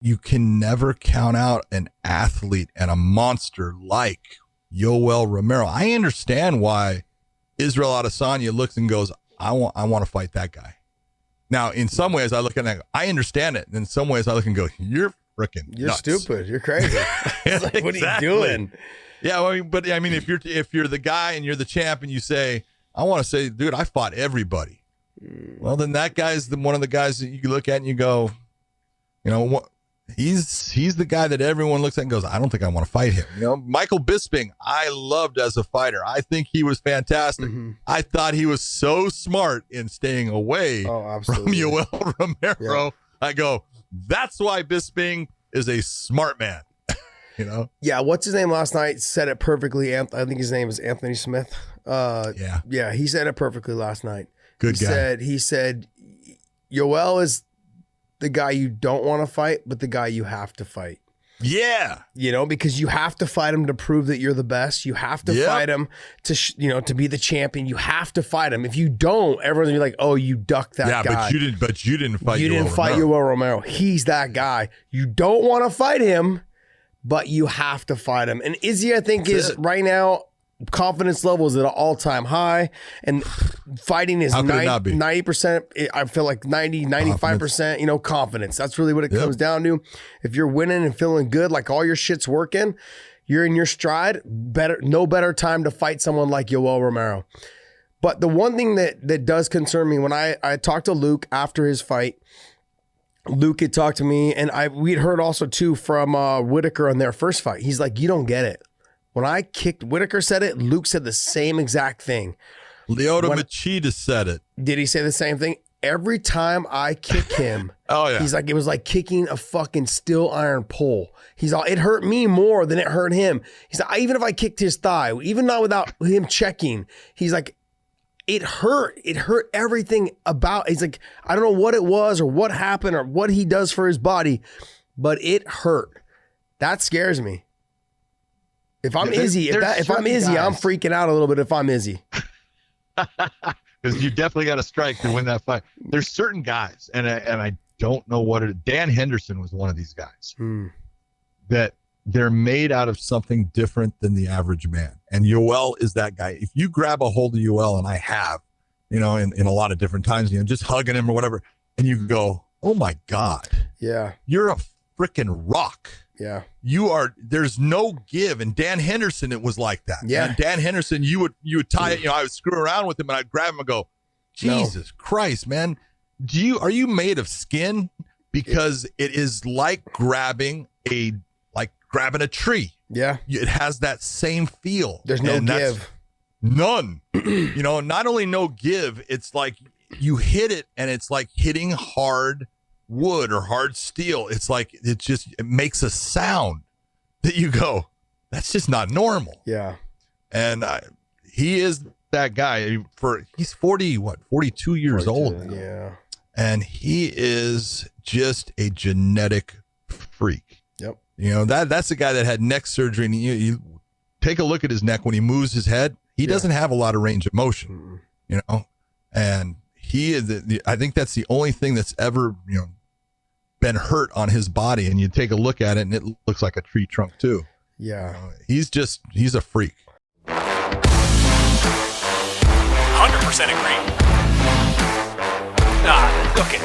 you can never count out an athlete and a monster like Yoel Romero. I understand why Israel Adesanya looks and goes, I want to fight that guy. Now, in some ways, I look at it, I understand it. In some ways, I look and go, you're freaking You're nuts. Stupid. You're crazy. Like, what are you doing? Yeah, well, but I mean, if you're the guy and you're the champ and you say, I want to say, dude, I fought everybody. Well, then that guy's one of the guys that you look at and you go, you know what? He's the guy that everyone looks at and goes, I don't think I want to fight him. You know, Michael Bisping, I loved as a fighter. I think he was fantastic. Mm-hmm. I thought he was so smart in staying away from Yoel Romero. Yeah. I go, that's why Bisping is a smart man. You know? Yeah, what's his name last night said it perfectly. I think his name is Anthony Smith. Yeah, he said it perfectly last night. Good guy. He said, Yoel is the guy you don't want to fight, but the guy you have to fight. Yeah. You know, because you have to fight him to prove that you're the best. You have to fight him to, to be the champion. You have to fight him. If you don't, everyone's gonna be like, oh, you ducked that guy. Yeah, but you didn't fight Yoel Romero. He's that guy. You don't want to fight him, but you have to fight him. And Izzy, I think, is right now, confidence level is at an all-time high, and fighting is 90%. I feel like 95%, confidence. That's really what it comes down to. If you're winning and feeling good, like all your shit's working, you're in your stride, no better time to fight someone like Yoel Romero. But the one thing that does concern me, when I talked to Luke after his fight, Luke had talked to me, and we'd heard also too from Whitaker on their first fight. He's like, you don't get it. When I kicked, Whitaker said it, Luke said the same exact thing. Lyoto Machida said it. Did he say the same thing? Every time I kick him, he's like, it was like kicking a fucking steel iron pole. He's all, it hurt me more than it hurt him. He's like, even if I kicked his thigh, even not without him checking, he's like, it hurt. It hurt everything about. He's like, I don't know what it was or what happened or what he does for his body, but it hurt. That scares me. If I'm Izzy, if I'm Izzy, I'm freaking out a little bit if I'm Izzy. Because you definitely got to strike to win that fight. There's certain guys, and I don't know what it is. Dan Henderson was one of these guys that they're made out of something different than the average man. And Yoel is that guy. If you grab a hold of Yoel, and I have, in a lot of different times, just hugging him or whatever, and you go, oh my God. Yeah. You're a freaking rock. Yeah. There's no give. And Dan Henderson, it was like that. Yeah. And Dan Henderson, you would tie it, I would screw around with him and I'd grab him and go, Jesus Christ, man. Are you made of skin? Because it is like grabbing a tree. Yeah. It has that same feel. There's no give. None. Not only no give, it's like you hit it and it's like hitting hard wood or hard steel. It's like it makes a sound that you go, that's just not normal. Yeah. And he is that guy. He's 42 years old. Yeah. And he is just a genetic freak. Yep. That's the guy that had neck surgery, and you take a look at his neck when he moves his head. He doesn't have a lot of range of motion. And he is I think that's the only thing that's ever been hurt on his body, and you take a look at it and it looks like a tree trunk too. Yeah. He's a freak. 100% agree. Okay.